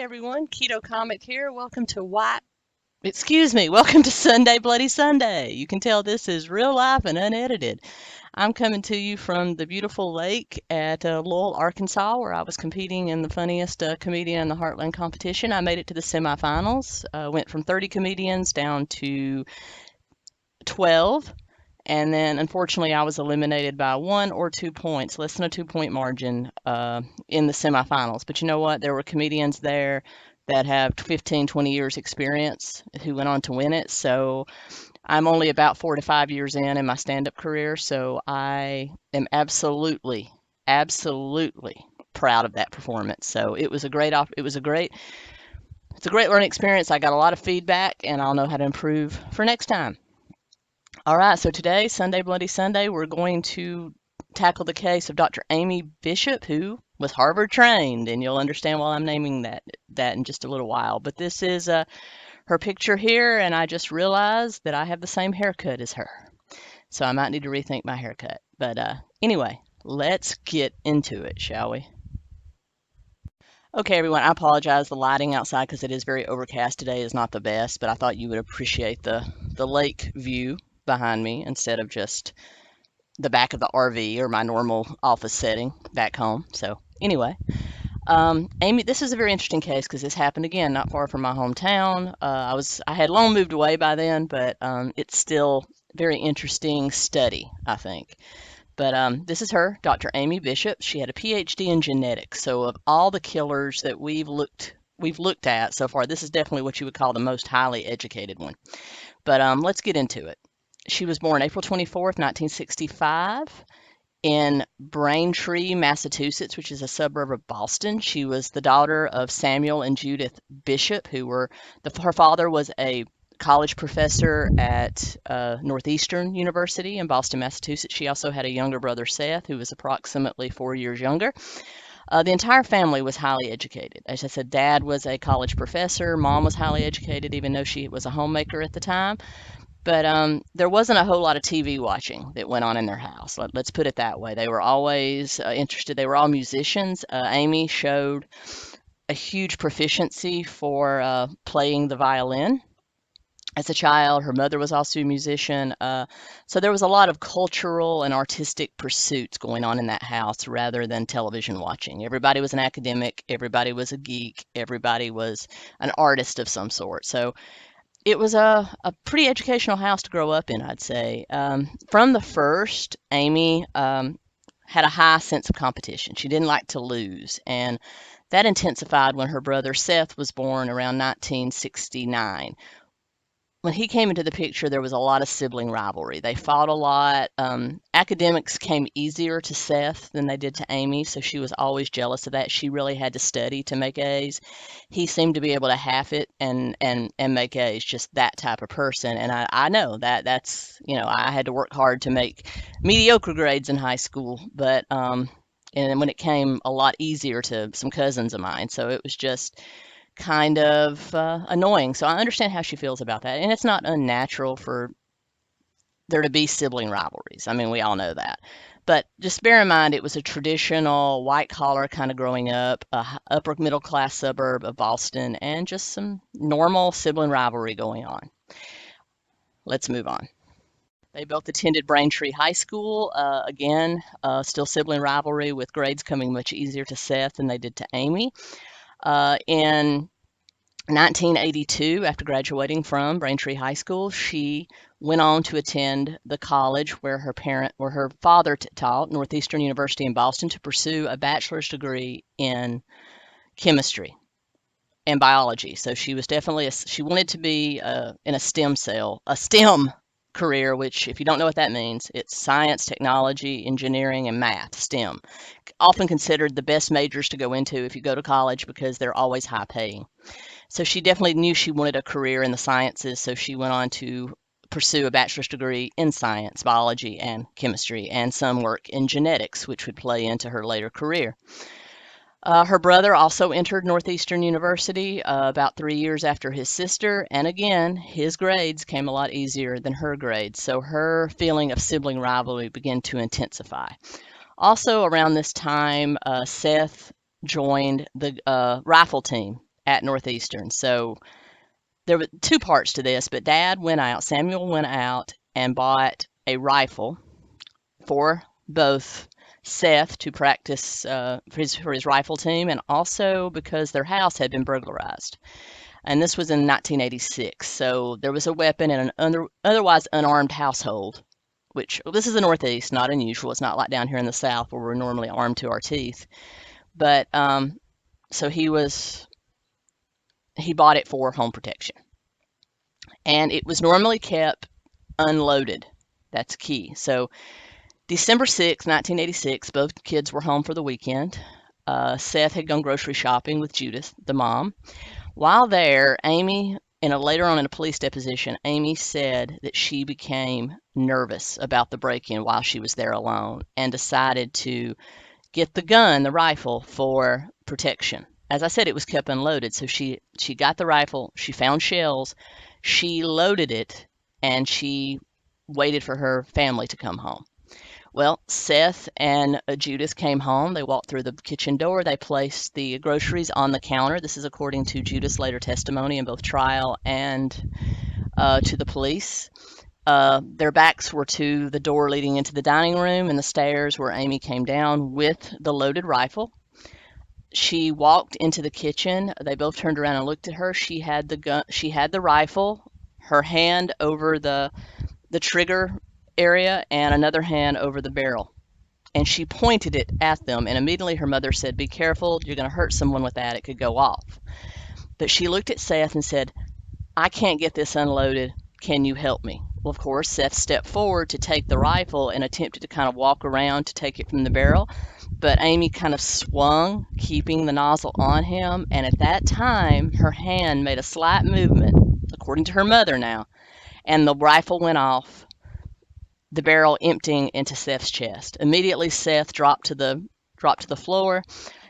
Everyone, Keto Comic here. Welcome to Sunday Bloody Sunday. You can tell this is real life and unedited. I'm coming to you from the beautiful lake at Lowell, Arkansas, where I was competing in the funniest comedian in the Heartland competition. I made it to the semifinals. Went from 30 comedians down to 12. And then, unfortunately, I was eliminated by 1 or 2 points, less than a 2 point margin in the semifinals. But you know what? There were comedians there that have 15, 20 years experience who went on to win it. So I'm only about 4 to 5 years in my stand-up career. So I am absolutely proud of that performance. So it was a great, it's a great learning experience. I got a lot of feedback, and I'll know how to improve for next time. All right, so today, Sunday Bloody Sunday, we're going to tackle the case of Dr. Amy Bishop, who was Harvard trained, and you'll understand why I'm naming that in just a little while. But this is her picture here, and I just realized that I have the same haircut as her, so I might need to rethink my haircut. But anyway, let's get into it, shall we? Okay, everyone, I apologize. The lighting outside, because it is very overcast today, is not the best, but I thought you would appreciate the lake view behind me instead of just the back of the RV or my normal office setting back home. So anyway, Amy, this is a very interesting case because this happened again not far from my hometown. I had long moved away by then, but it's still very interesting study, I think. But this is her, Dr. Amy Bishop. She had a PhD in genetics. So of all the killers that we've looked at so far, this is definitely what you would call the most highly educated one. But let's get into it. She was born April 24th, 1965 in Braintree, Massachusetts, which is a suburb of Boston. She was the daughter of Samuel and Judith Bishop, her father was a college professor at Northeastern University in Boston, Massachusetts. She also had a younger brother, Seth, who was approximately 4 years younger. The entire family was highly educated. As I said, dad was a college professor, mom was highly educated, even though she was a homemaker at the time. But there wasn't a whole lot of TV watching that went on in their house. Let's put it that way. They were always interested. They were all musicians. Amy showed a huge proficiency for playing the violin as a child. Her mother was also a musician. So there was a lot of cultural and artistic pursuits going on in that house rather than television watching. Everybody was an academic. Everybody was a geek. Everybody was an artist of some sort. So it was a pretty educational house to grow up in, I'd say. From the first, Amy had a high sense of competition. She didn't like to lose, and that intensified when her brother Seth was born around 1969. When he came into the picture, there was a lot of sibling rivalry. They fought a lot. Academics came easier to Seth than they did to Amy, so she was always jealous of that. She really had to study to make A's. He seemed to be able to half it and make A's, just that type of person. And I know I had to work hard to make mediocre grades in high school, but and then when it came a lot easier to some cousins of mine, so it was just kind of annoying. So I understand how she feels about that. And it's not unnatural for there to be sibling rivalries. I mean, we all know that. But just bear in mind, it was a traditional white collar kind of growing up, upper middle class suburb of Boston, and just some normal sibling rivalry going on. Let's move on. They both attended Braintree High School. Again, still sibling rivalry with grades coming much easier to Seth than they did to Amy. In 1982, after graduating from Braintree High School, she went on to attend the college where her father taught, Northeastern University in Boston, to pursue a bachelor's degree in chemistry and biology. So she was definitely she wanted to be in a STEM career, which, if you don't know what that means, it's science, technology, engineering, and math, STEM. Often considered the best majors to go into if you go to college because they're always high paying. So she definitely knew she wanted a career in the sciences, so she went on to pursue a bachelor's degree in science, biology, and chemistry, and some work in genetics, which would play into her later career. Her brother also entered Northeastern University about 3 years after his sister, and again, his grades came a lot easier than her grades, so her feeling of sibling rivalry began to intensify. Also, around this time, Seth joined the rifle team at Northeastern. So there were two parts to this, but Samuel went out and bought a rifle for both Seth to practice for his rifle team, and also because their house had been burglarized. And this was in 1986. So there was a weapon in an otherwise unarmed household, which this is the Northeast, not unusual. It's not like down here in the South where we're normally armed to our teeth. But so he bought it for home protection, and it was normally kept unloaded. That's key. So December 6, 1986, both kids were home for the weekend. Seth had gone grocery shopping with Judith, the mom. While there, later on in a police deposition, Amy said that she became nervous about the break-in while she was there alone and decided to get the rifle, for protection. As I said, it was kept unloaded, so she got the rifle, she found shells, she loaded it, and she waited for her family to come home. Well, Seth and Judith came home. They walked through the kitchen door. They placed the groceries on the counter. This is according to Judith's later testimony in both trial and to the police. Their backs were to the door leading into the dining room and the stairs where Amy came down with the loaded rifle. She walked into the kitchen. They both turned around and looked at her. She had the gun. She had the rifle, her hand over the trigger area and another hand over the barrel. And she pointed it at them, and immediately her mother said, "Be careful, you're going to hurt someone with that, it could go off." But she looked at Seth and said, "I can't get this unloaded, can you help me?" Well, of course, Seth stepped forward to take the rifle and attempted to kind of walk around to take it from the barrel, but Amy kind of swung, keeping the nozzle on him, and at that time, her hand made a slight movement, according to her mother now, and the rifle went off, the barrel emptying into Seth's chest. Immediately, Seth dropped to the floor.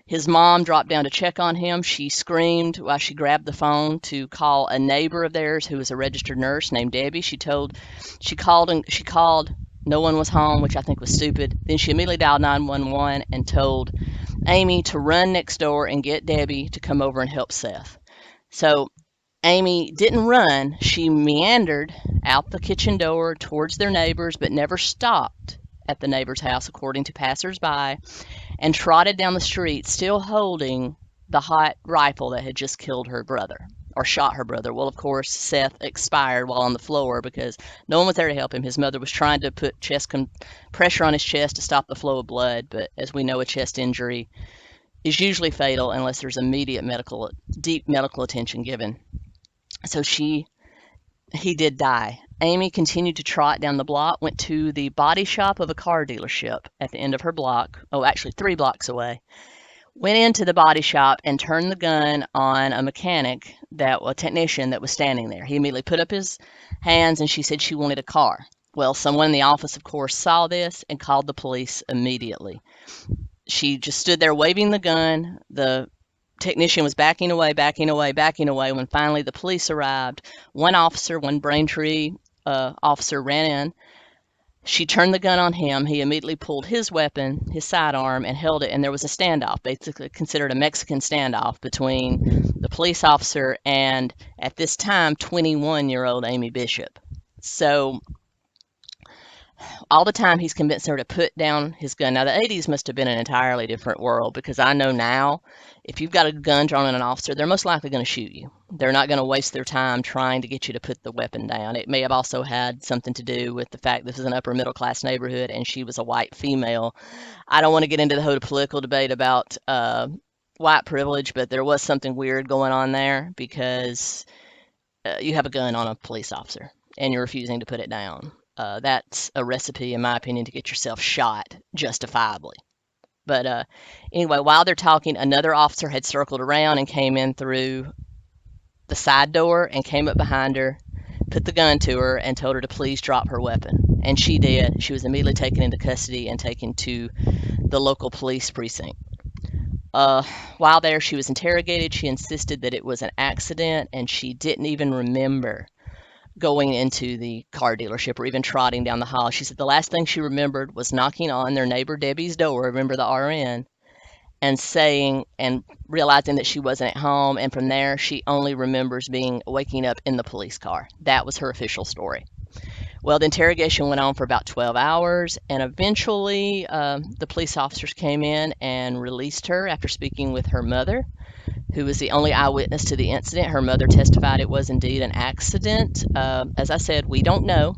His mom dropped down to check on him. She screamed while she grabbed the phone to call a neighbor of theirs who was a registered nurse named Debbie. She called. No one was home, which I think was stupid. Then she immediately dialed 911 and told Amy to run next door and get Debbie to come over and help Seth. So Amy didn't run. She meandered out the kitchen door towards their neighbors, but never stopped at the neighbor's house, according to passersby, and trotted down the street, still holding the hot rifle that had just killed her brother, or shot her brother. Well, of course, Seth expired while on the floor because no one was there to help him. His mother was trying to put pressure on his chest to stop the flow of blood, but as we know, a chest injury is usually fatal unless there's immediate deep medical attention given. So he did die. Amy continued to trot down the block, went to the body shop of a car dealership at the end of her block, actually 3 blocks away, went into the body shop and turned the gun on a technician that was standing there. He immediately put up his hands, and she said she wanted a car. Well, someone in the office, of course, saw this and called the police immediately. She just stood there waving the gun. The technician was backing away when finally the police arrived. One Braintree officer ran in. She turned the gun on him. He immediately pulled his weapon, his sidearm, and held it, and there was a standoff, basically considered a Mexican standoff between the police officer and, at this time, 21-year-old Amy Bishop. So all the time he's convinced her to put down his gun. Now, the 80s must have been an entirely different world, because I know now if you've got a gun drawn on an officer, they're most likely going to shoot you. They're not going to waste their time trying to get you to put the weapon down. It may have also had something to do with the fact this is an upper middle class neighborhood and she was a white female. I don't want to get into the whole political debate about white privilege, but there was something weird going on there, because you have a gun on a police officer and you're refusing to put it down. That's a recipe, in my opinion, to get yourself shot justifiably. But anyway, while they're talking, another officer had circled around and came in through the side door and came up behind her, put the gun to her, and told her to please drop her weapon. And she did. She was immediately taken into custody and taken to the local police precinct. While there, she was interrogated. She insisted that it was an accident, and she didn't even remember going into the car dealership or even trotting down the hall. She said the last thing she remembered was knocking on their neighbor Debbie's door, remember the RN, and saying and realizing that she wasn't at home. And from there, she only remembers waking up in the police car. That was her official story. Well, the interrogation went on for about 12 hours, and eventually the police officers came in and released her after speaking with her mother, who was the only eyewitness to the incident. Her mother testified it was indeed an accident. As I said, we don't know.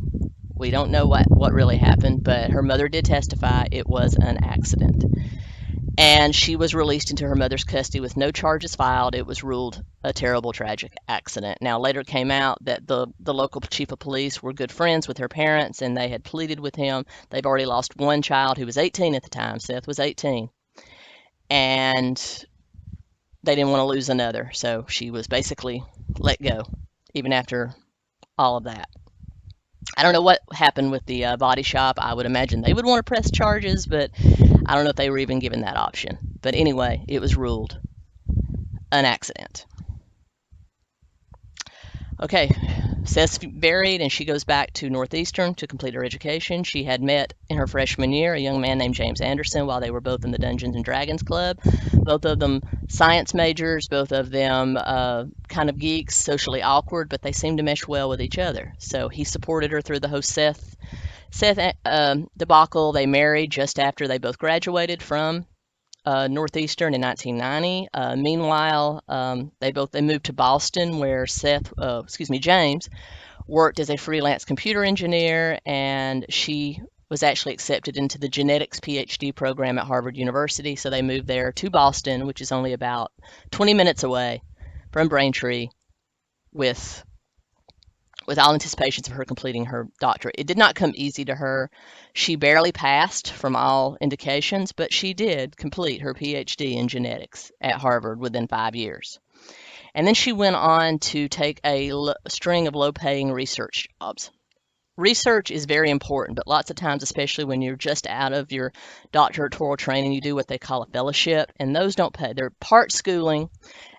We don't know what really happened, but her mother did testify it was an accident. And she was released into her mother's custody with no charges filed. It was ruled a terrible, tragic accident. Now, later it came out that the local chief of police were good friends with her parents, and they had pleaded with him. They've already lost one child who was 18 at the time. Seth was 18. And they didn't want to lose another. So she was basically let go, even after all of that. I don't know what happened with the body shop. I would imagine they would want to press charges, but I don't know if they were even given that option. But anyway, it was ruled an accident. Okay, Seth's buried, and she goes back to Northeastern to complete her education. She had met in her freshman year a young man named James Anderson while they were both in the Dungeons and Dragons Club. Both of them science majors, both of them kind of geeks, socially awkward, but they seemed to mesh well with each other. So he supported her through the whole Seth debacle. They married just after they both graduated from Northeastern in 1990. Meanwhile, they moved to Boston, where James worked as a freelance computer engineer, and she was actually accepted into the genetics PhD program at Harvard University. So they moved there to Boston, which is only about 20 minutes away from Braintree, with all anticipations of her completing her doctorate. It did not come easy to her. She barely passed from all indications, but she did complete her PhD in genetics at Harvard within 5 years. And then she went on to take a string of low-paying research jobs. Research is very important, but lots of times, especially when you're just out of your doctoral training, you do what they call a fellowship, and those don't pay. They're part schooling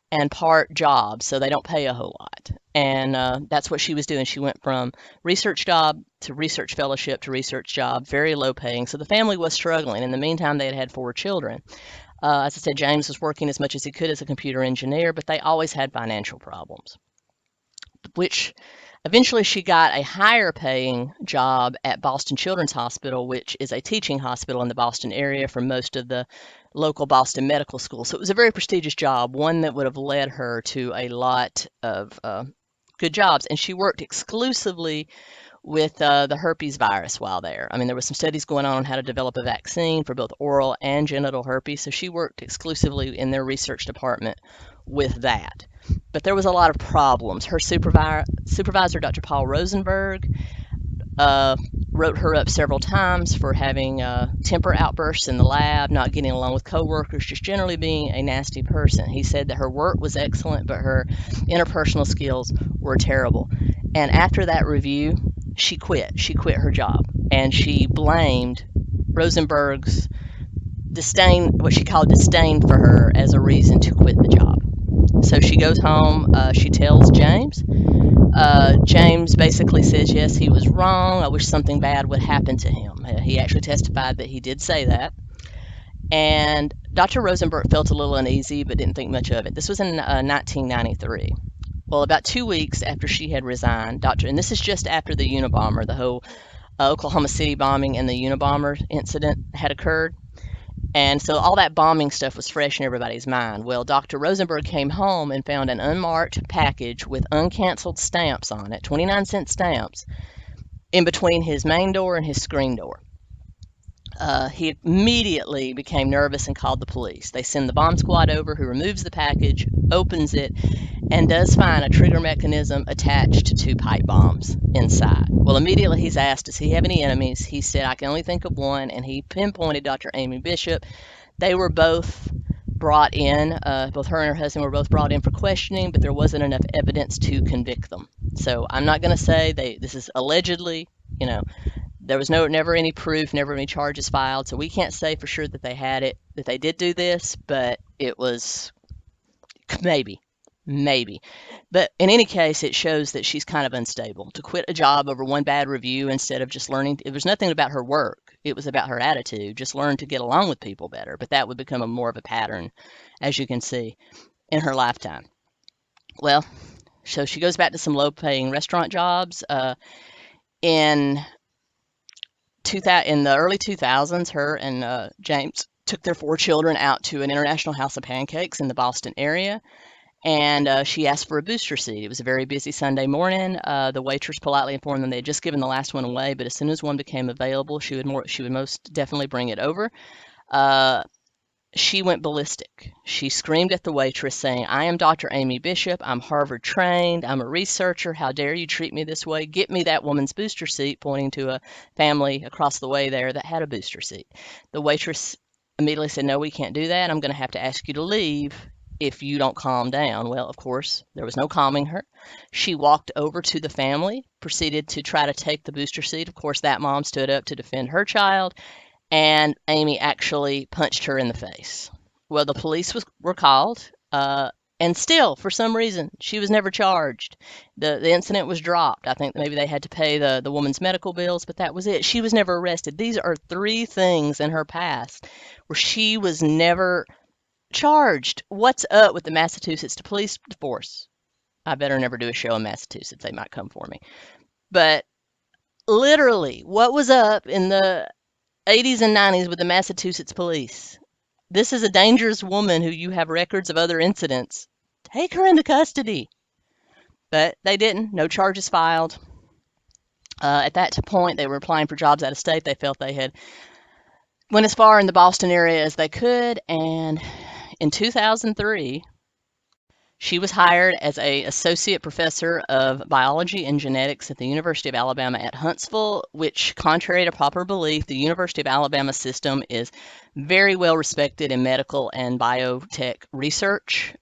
and part job, so they don't pay a whole lot. And that's what she was doing. She went from research job to research fellowship to research job, very low paying. So the family was struggling. In the meantime, they had 4 children. As I said, James was working as much as he could as a computer engineer, but they always had financial problems, which eventually she got a higher paying job at Boston Children's Hospital, which is a teaching hospital in the Boston area for most of the local Boston medical schools. So it was a very prestigious job, one that would have led her to a lot of good jobs. And she worked exclusively with the herpes virus while there. I mean, there were some studies going on how to develop a vaccine for both oral and genital herpes. So she worked exclusively in their research department with that. But there was a lot of problems. Her supervisor, Dr. Paul Rosenberg, wrote her up several times for having temper outbursts in the lab, not getting along with coworkers, just generally being a nasty person. He said that her work was excellent, but her interpersonal skills were terrible. And after that review, she quit. She quit her job, and she blamed Rosenberg's disdain, what she called disdain for her, as a reason to quit the job. So she goes home. She tells James. James basically says, yes, he was wrong. I wish something bad would happen to him. He actually testified that he did say that. And Dr. Rosenberg felt a little uneasy, but didn't think much of it. This was in 1993. Well, about 2 weeks after she had resigned, and this is just after the Unabomber, the whole Oklahoma City bombing and the Unabomber incident had occurred. And so all that bombing stuff was fresh in everybody's mind. Well, Dr. Rosenberg came home and found an unmarked package with uncanceled stamps on it, 29-cent stamps, in between his main door and his screen door. He immediately became nervous and called the police. They send the bomb squad over, who removes the package, opens it, and does find a trigger mechanism attached to 2 pipe bombs inside. Well, immediately he's asked, does he have any enemies? He said, I can only think of one, and he pinpointed Dr. Amy Bishop. They were both brought in, both her and her husband were both brought in for questioning, but there wasn't enough evidence to convict them. So I'm not going to say this is allegedly, there was never any proof, never any charges filed, so we can't say for sure that they had it, that they did do this, but it was maybe. But in any case, it shows that she's kind of unstable. To quit a job over one bad review instead of just learning, it was nothing about her work. It was about her attitude. Just learn to get along with people better. But that would become more of a pattern, as you can see, in her lifetime. Well, so she goes back to some low-paying restaurant jobs. In in the early 2000s, her and James took their 4 children out to an International House of Pancakes in the Boston area, and she asked for a booster seat. It was a very busy Sunday morning. The waitress politely informed them they had just given the last one away, but as soon as one became available, she would most definitely bring it over. Uh, she went ballistic. She screamed at the waitress, saying, "I am Dr. Amy Bishop. I'm Harvard trained. I'm a researcher. How dare you treat me this way? Get me that woman's booster seat," pointing to a family across the way there that had a booster seat. The waitress immediately said, "No, we can't do that. I'm going to have to ask you to leave if you don't calm down." Well, of course, there was no calming her. She walked over to the family, proceeded to try to take the booster seat. Of course, that mom stood up to defend her child, and Amy actually punched her in the face. Well, the police were called, and still, for some reason, she was never charged. The incident was dropped. I think maybe they had to pay the woman's medical bills, but that was it. She was never arrested. These are 3 things in her past where she was never charged. What's up with the Massachusetts police force? I better never do a show in Massachusetts. They might come for me. But literally, what was up in the 80s and 90s with the Massachusetts police? This is a dangerous woman who you have records of other incidents. Take her into custody. But they didn't. No charges filed. At that point, they were applying for jobs out of state. They felt they had went as far in the Boston area as they could. And in 2003, she was hired as an associate professor of biology and genetics at the University of Alabama at Huntsville, which, contrary to popular belief, the University of Alabama system is very well respected in medical and biotech research.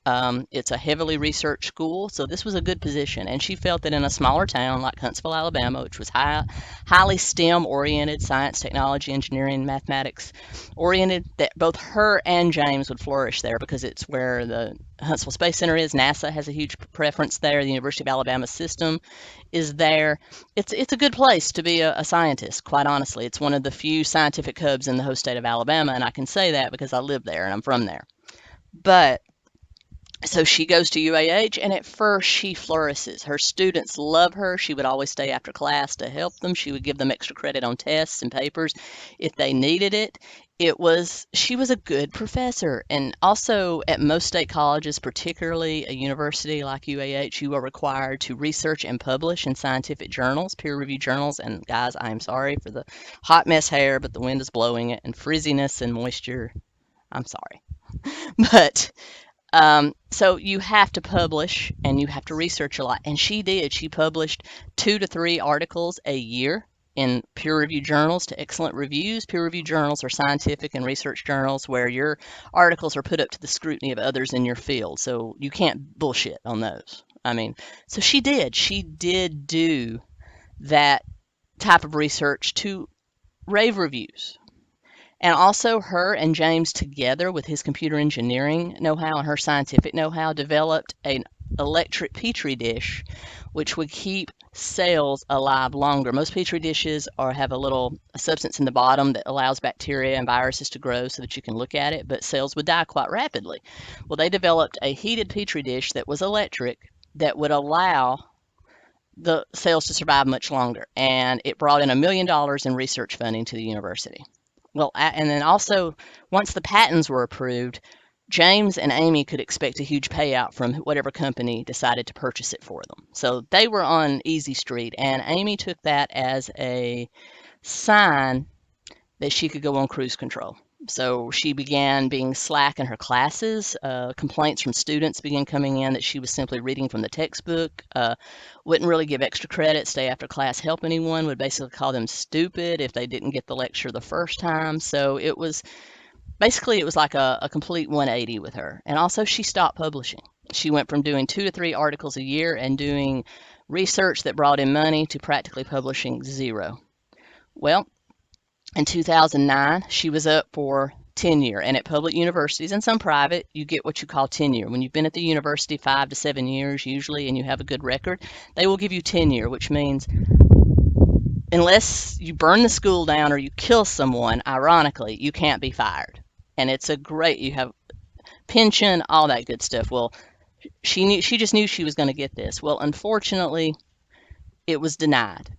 It's a heavily researched school, so this was a good position. And she felt that in a smaller town like Huntsville, Alabama, which was highly STEM-oriented, science, technology, engineering, mathematics oriented, that both her and James would flourish there because it's where the Huntsville Space Center is. NASA has a huge preference there. The University of Alabama system is there. It's a good place to be a scientist, quite honestly. It's one of the few scientific hubs in the whole state of Alabama, and I can say that because I live there and I'm from there. But so she goes to UAH, and at first she flourishes. Her students love her. She would always stay after class to help them. She would give them extra credit on tests and papers if they needed it. She was a good professor. And also at most state colleges, particularly a university like UAH, you are required to research and publish in scientific journals, peer-reviewed journals. And guys, I am sorry for the hot mess hair, but the wind is blowing it, and frizziness and moisture. I'm sorry. But so you have to publish and you have to research a lot. And she did. She published 2 to 3 articles a year in peer-reviewed journals to excellent reviews. Peer-reviewed journals are scientific and research journals where your articles are put up to the scrutiny of others in your field. So you can't bullshit on those. I mean, so she did. She did do that type of research to rave reviews. And also, her and James, together with his computer engineering know-how and her scientific know-how, developed an electric petri dish which would keep cells alive longer. Most petri dishes have a substance in the bottom that allows bacteria and viruses to grow so that you can look at it, but cells would die quite rapidly. Well, they developed a heated petri dish that was electric that would allow the cells to survive much longer, and it brought in $1 million in research funding to the university. Well, and then also, once the patents were approved, James and Amy could expect a huge payout from whatever company decided to purchase it for them. So they were on easy street, and Amy took that as a sign that she could go on cruise control. So she began being slack in her classes. Complaints from students began coming in that she was simply reading from the textbook, wouldn't really give extra credit, stay after class, help anyone, would basically call them stupid if they didn't get the lecture the first time. So it was like a complete 180 with her. And also she stopped publishing. She went from doing 2 to 3 articles a year and doing research that brought in money to practically publishing 0. Well, in 2009, she was up for tenure. And at public universities and some private, you get what you call tenure. When you've been at the university 5 to 7 years usually and you have a good record, they will give you tenure, which means unless you burn the school down or you kill someone, ironically, you can't be fired. And it's a great, you have pension, all that good stuff. Well, she just knew she was going to get this. Well, unfortunately, it was denied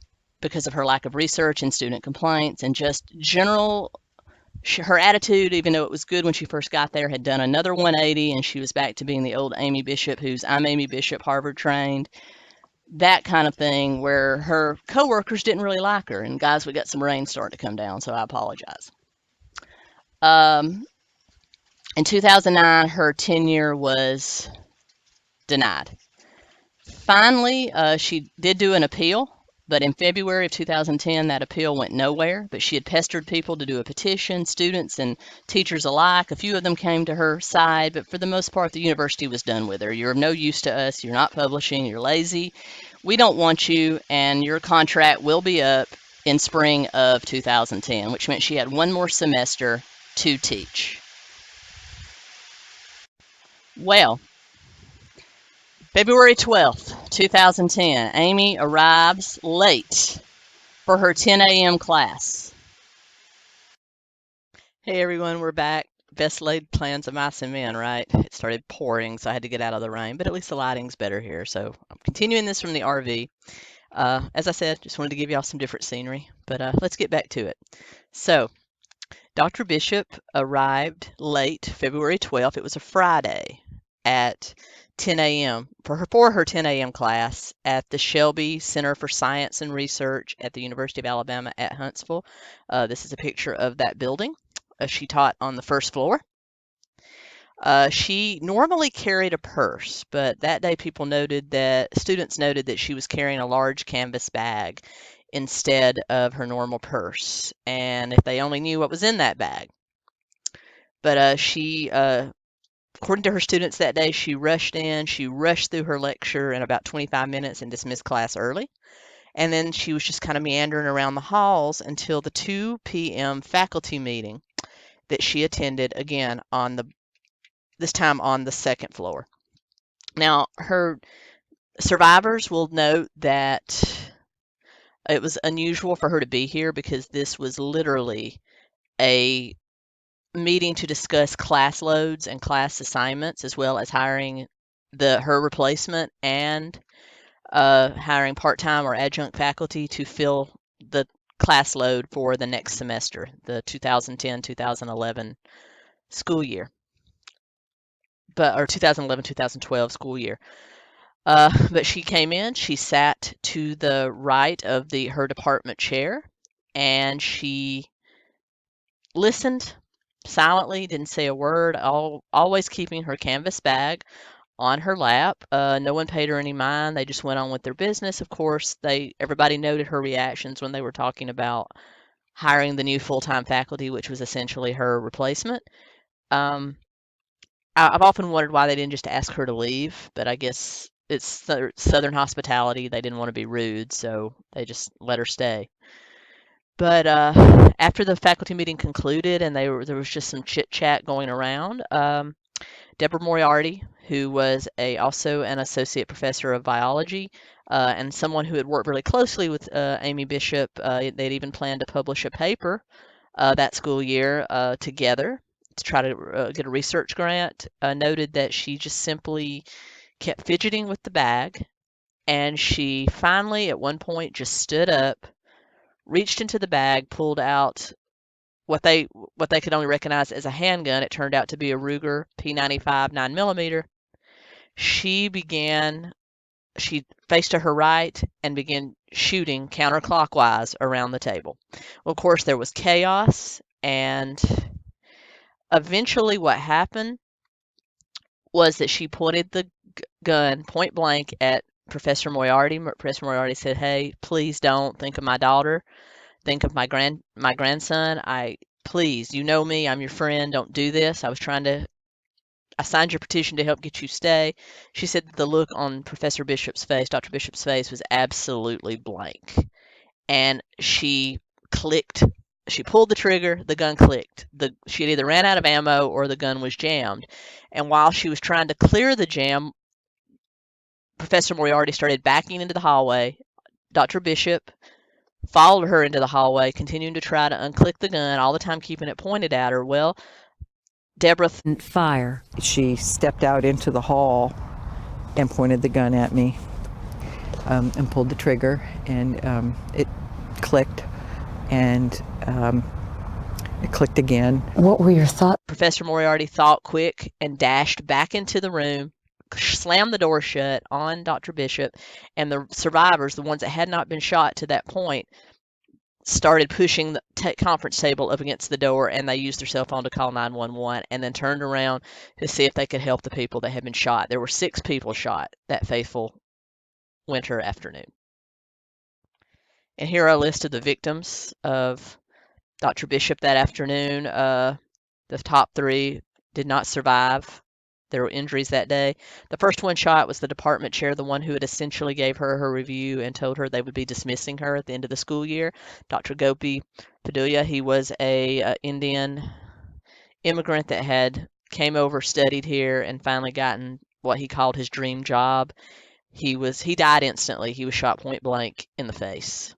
because of her lack of research and student complaints and just general her attitude, even though it was good when she first got there, had done another 180 and she was back to being the old Amy Bishop, who's I'm Amy Bishop, Harvard trained. That kind of thing where her coworkers didn't really like her. And guys, we got some rain starting to come down, so I apologize. Um, in 2009, her tenure was denied. Finally, she did do an appeal, but in February of 2010, that appeal went nowhere. But she had pestered people to do a petition, students and teachers alike. A few of them came to her side, but for the most part, the university was done with her. You're of no use to us. You're not publishing. You're lazy. We don't want you, and your contract will be up in spring of 2010, which meant she had one more semester to teach. Well, February 12th, 2010, Amy arrives late for her 10 a.m. class. Hey everyone, we're back. Best laid plans of mice and men, right? It started pouring, so I had to get out of the rain, but at least the lighting's better here. So I'm continuing this from the RV. As I said, just wanted to give y'all some different scenery, but let's get back to it. So Dr. Bishop arrived late, February 12th. It was a Friday at 10 a.m. for her 10 a.m. class at the Shelby Center for Science and Research at the University of Alabama at Huntsville. This is a picture of that building. She taught on the first floor. She normally carried a purse, but that day students noted that she was carrying a large canvas bag instead of her normal purse. And if they only knew what was in that bag. But according to her students that day, she rushed through her lecture in about 25 minutes and dismissed class early. And then she was just kind of meandering around the halls until the 2 p.m. faculty meeting that she attended again this time on the second floor. Now, her survivors will note that it was unusual for her to be here because this was literally a meeting to discuss class loads and class assignments, as well as hiring her replacement and hiring part-time or adjunct faculty to fill the class load for the next semester, the 2010-2011 school year, or 2011-2012 school year. But she came in, she sat to the right of her department chair, and she listened silently, didn't say a word, always keeping her canvas bag on her lap. No one paid her any mind. They just went on with their business. Of course, everybody noted her reactions when they were talking about hiring the new full-time faculty, which was essentially her replacement. I've often wondered why they didn't just ask her to leave, but I guess it's Southern hospitality. They didn't want to be rude, so they just let her stay. But after the faculty meeting concluded and there was just some chit-chat going around, Deborah Moriarty, who was also an associate professor of biology and someone who had worked really closely with Amy Bishop, they'd even planned to publish a paper that school year together to try to get a research grant, noted that she just simply kept fidgeting with the bag, and she finally at one point just stood up, reached into the bag, pulled out what they could only recognize as a handgun. It turned out to be a Ruger P95 9mm. She faced to her right and began shooting counterclockwise around the table. Well, of course, there was chaos, and eventually what happened was that she pointed the gun point blank at Professor Moriarty. Professor Moriarty said, "Hey, please don't think of my daughter. Think of my grandson. Please, you know me, I'm your friend. Don't do this. I signed your petition to help get you stay." She said that the look on Dr. Bishop's face was absolutely blank. And she pulled the trigger, the gun clicked. She had either ran out of ammo or the gun was jammed. And while she was trying to clear the jam, Professor Moriarty started backing into the hallway. Dr. Bishop followed her into the hallway, continuing to try to unclick the gun, all the time keeping it pointed at her. Well, Deborah fire. She stepped out into the hall and pointed the gun at me, and pulled the trigger, and it clicked, and it clicked again. What were your thoughts? Professor Moriarty thought quick and dashed back into the room, slammed the door shut on Dr. Bishop, and the survivors, the ones that had not been shot to that point, started pushing the conference table up against the door, and they used their cell phone to call 911 and then turned around to see if they could help the people that had been shot. There were 6 people shot that fateful winter afternoon. And here are a list of the victims of Dr. Bishop that afternoon. The top 3 did not survive. There were injuries that day. The first one shot was the department chair, the one who had essentially gave her her review and told her they would be dismissing her at the end of the school year. Dr. Gopi Padulia, he was a Indian immigrant that had came over, studied here, and finally gotten what he called his dream job. He died instantly. He was shot point blank in the face.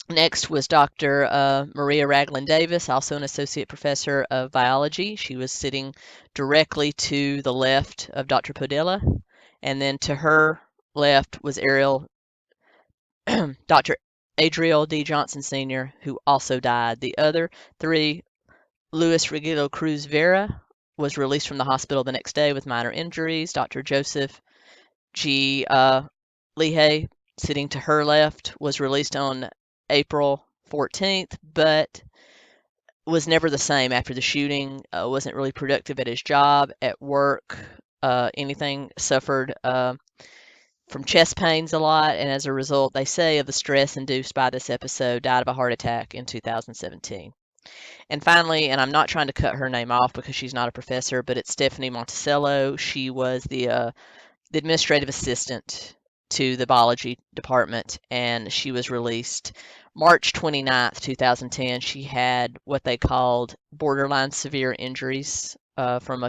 Next was Dr. Maria Ragland Davis, also an associate professor of biology. She was sitting directly to the left of Dr. Podella, and then to her left was Dr. Adriel D. Johnson Sr., who also died. The other 3, Luis Regilo Cruz Vera was released from the hospital the next day with minor injuries. Dr. Joseph G. Lehigh, sitting to her left, was released on April 14th, but was never the same after the shooting. Wasn't really productive at his job, at work, anything. Suffered from chest pains a lot, and as a result, they say, of the stress induced by this episode, died of a heart attack in 2017. And finally, and I'm not trying to cut her name off because she's not a professor, but it's Stephanie Monticello. She was the administrative assistant to the biology department, and she was released March 29th, 2010. She had what they called borderline severe injuries from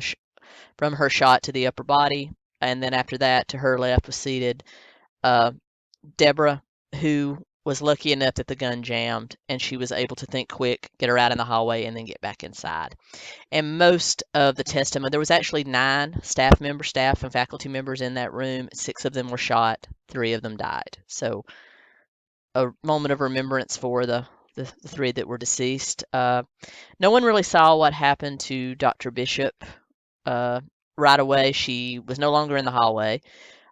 her shot to the upper body, and then after that, to her left was seated Deborah, who was lucky enough that the gun jammed, and she was able to think quick, get her out in the hallway, and then get back inside. And most of the testimony, there was actually 9 staff and faculty members in that room. 6 of them were shot, 3 of them died. So a moment of remembrance for the 3 that were deceased. No one really saw what happened to Dr. Bishop right away. She was no longer in the hallway,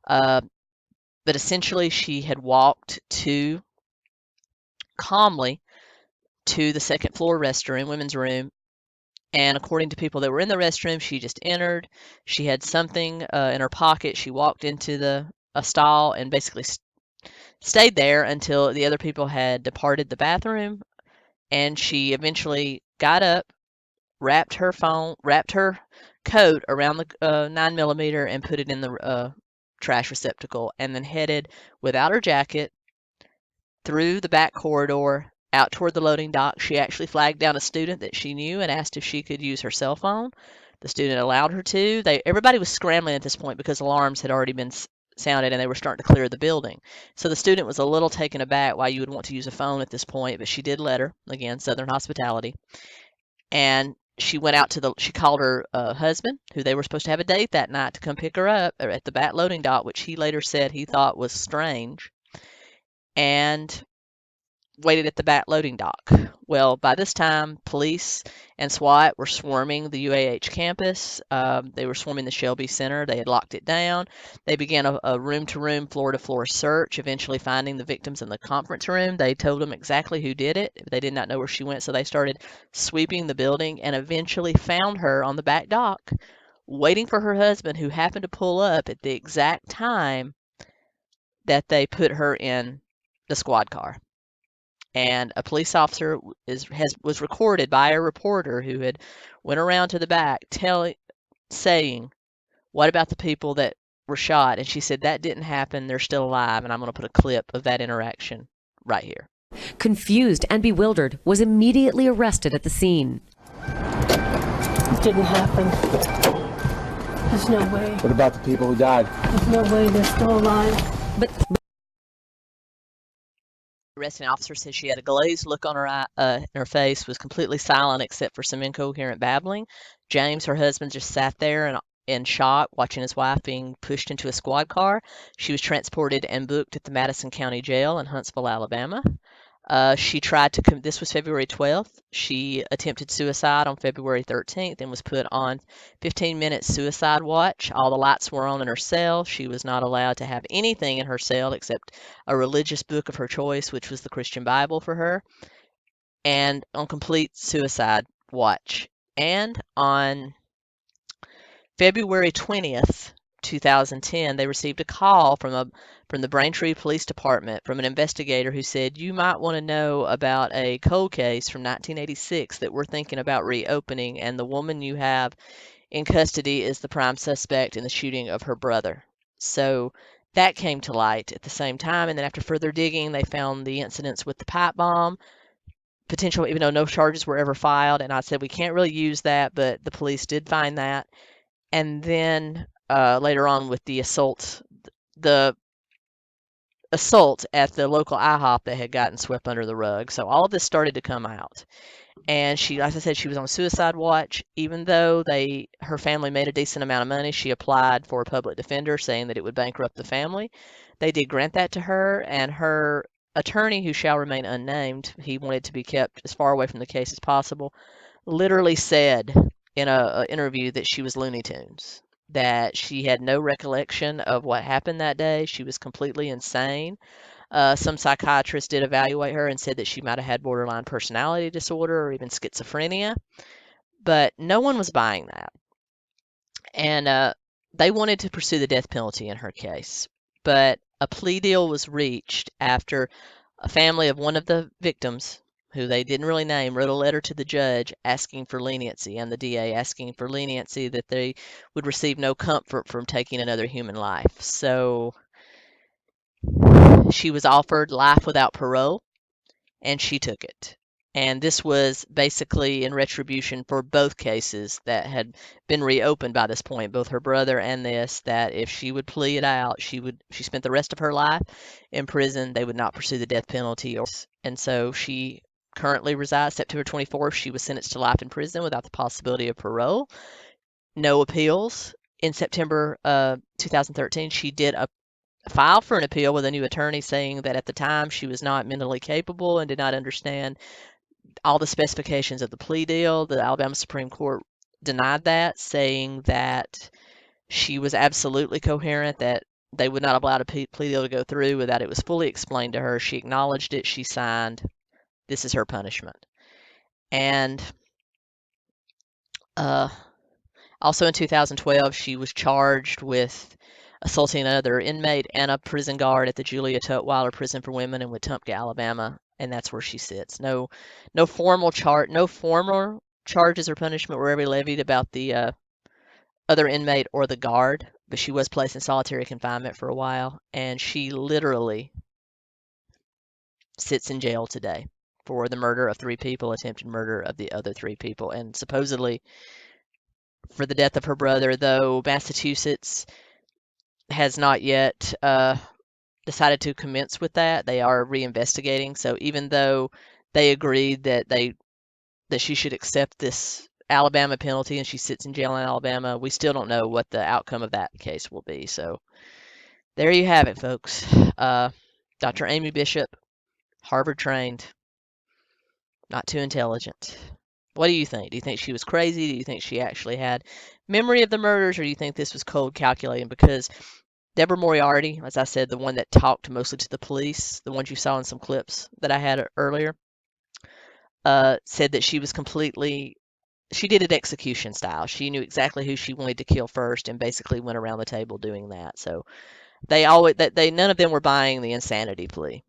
but essentially she had walked calmly to the second floor restroom, women's room, and according to people that were in the restroom, she just entered. She had something in her pocket. She walked into a stall and basically stayed there until the other people had departed the bathroom, and she eventually got up, wrapped her coat around the 9mm and put it in the trash receptacle, and then headed without her jacket through the back corridor out toward the loading dock. She actually flagged down a student that she knew and asked if she could use her cell phone. The student allowed her to. Everybody was scrambling at this point because alarms had already been sounded and they were starting to clear the building. So the student was a little taken aback why you would want to use a phone at this point, but she did let her. Again, Southern hospitality. And she went out she called her husband, who they were supposed to have a date that night, to come pick her up at the back loading dock, which he later said he thought was strange, and waited at the back loading dock. Well, by this time, police and SWAT were swarming the UAH campus. They were swarming the Shelby Center. They had locked it down. They began a room-to-room, floor-to-floor search, eventually finding the victims in the conference room. They told them exactly who did it. They did not know where she went, so they started sweeping the building and eventually found her on the back dock, waiting for her husband, who happened to pull up at the exact time that they put her in the squad car. And a police officer was recorded by a reporter who had went around to the back saying, "What about the people that were shot?" And she said, "That didn't happen. They're still alive." And I'm going to put a clip of that interaction right here. Confused and bewildered, was immediately arrested at the scene. It didn't happen. There's no way. What about the people who died? There's no way they're still alive. But arresting officer said she had a glazed look on her in her face, was completely silent except for some incoherent babbling. James, her husband, just sat there in shock, watching his wife being pushed into a squad car. She was transported and booked at the Madison County Jail in Huntsville, Alabama. She tried to, this was February 12th. She attempted suicide on February 13th and was put on 15-minute suicide watch. All the lights were on in her cell. She was not allowed to have anything in her cell except a religious book of her choice, which was the Christian Bible for her, and on complete suicide watch. And on February 20th, 2010, they received a call from the Braintree Police Department from an investigator who said, "You might want to know about a cold case from 1986 that we're thinking about reopening, and the woman you have in custody is the prime suspect in the shooting of her brother." So that came to light at the same time, and then after further digging, they found the incidents with the pipe bomb potential, even though no charges were ever filed. And I said we can't really use that, but the police did find that. And then later on with the assault at the local IHOP that had gotten swept under the rug. So all of this started to come out. And she, as I said, she was on suicide watch. Even though her family made a decent amount of money, she applied for a public defender, saying that it would bankrupt the family. They did grant that to her, and her attorney, who shall remain unnamed, he wanted to be kept as far away from the case as possible, literally said in a interview that she was Looney Tunes, that she had no recollection of what happened that day. She was completely insane. Some psychiatrists did evaluate her and said that she might have had borderline personality disorder or even schizophrenia, but no one was buying that. And they wanted to pursue the death penalty in her case, but a plea deal was reached after a family of one of the victims, who they didn't really name, wrote a letter to the judge asking for leniency, and the DA asking for leniency, that they would receive no comfort from taking another human life. So she was offered life without parole, and she took it. And this was basically in retribution for both cases that had been reopened by this point, both her brother and this, that if she would plea it out, she spent the rest of her life in prison. They would not pursue the death penalty. And so she currently resides. September 24th, she was sentenced to life in prison without the possibility of parole. No appeals. In September 2013, she did file for an appeal with a new attorney, saying that at the time she was not mentally capable and did not understand all the specifications of the plea deal. The Alabama Supreme Court denied that, saying that she was absolutely coherent, that they would not have allowed a plea deal to go through without it was fully explained to her. She acknowledged it. She signed. This is her punishment. And also in 2012, she was charged with assaulting another inmate and a prison guard at the Julia Tutwiler Prison for Women in Wetumpka, Alabama, and that's where she sits. No formal charges or punishment were ever levied about the other inmate or the guard, but she was placed in solitary confinement for a while, and she literally sits in jail today for the murder of 3 people, attempted murder of the other 3 people, and supposedly for the death of her brother, though Massachusetts has not yet decided to commence with that. They are reinvestigating. So even though they agreed that she should accept this Alabama penalty and she sits in jail in Alabama, we still don't know what the outcome of that case will be. So there you have it, folks. Dr. Amy Bishop, Harvard trained, not too intelligent. What do you think? Do you think she was crazy? Do you think she actually had memory of the murders, or do you think this was cold calculating? Because Deborah Moriarty, as I said, the one that talked mostly to the police, the ones you saw in some clips that I had earlier, said that she did it execution style. She knew exactly who she wanted to kill first and basically went around the table doing that. So none of them were buying the insanity plea.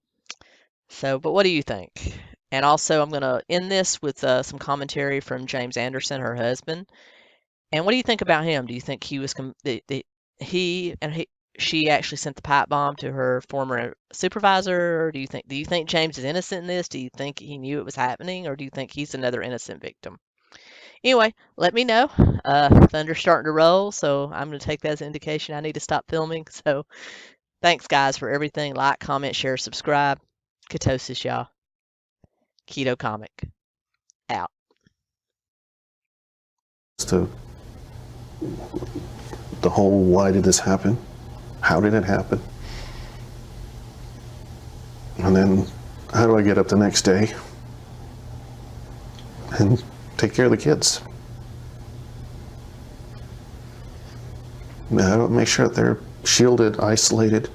So, but what do you think? And also, I'm going to end this with some commentary from James Anderson, her husband. And what do you think about him? Do you think he was she actually sent the pipe bomb to her former supervisor? Or do you think James is innocent in this? Do you think he knew it was happening, or do you think he's another innocent victim? Anyway, let me know. Thunder's starting to roll, so I'm going to take that as an indication I need to stop filming. So thanks, guys, for everything. Like, comment, share, subscribe. Ketosis, y'all. Keto comic. Out. To the whole why did this happen? How did it happen? And then how do I get up the next day and take care of the kids? How do I make sure that they're shielded, isolated,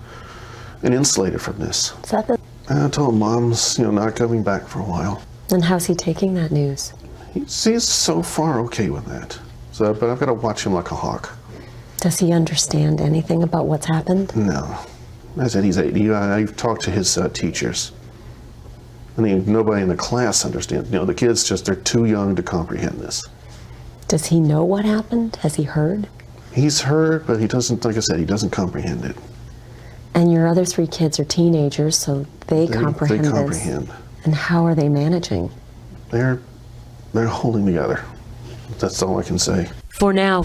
and insulated from this? Is that the... I told Mom's, not coming back for a while. And how's he taking that news? He's so far okay with that. So, but I've got to watch him like a hawk. Does he understand anything about what's happened? No. I said he's 8. I've talked to his teachers. I mean, nobody in the class understands. The kids they're too young to comprehend this. Does he know what happened? Has he heard? He's heard, but he doesn't, like I said, he doesn't comprehend it. And your other 3 kids are teenagers, so they comprehend They this. comprehend. And how are they managing? They're holding together. That's all I can say. For now,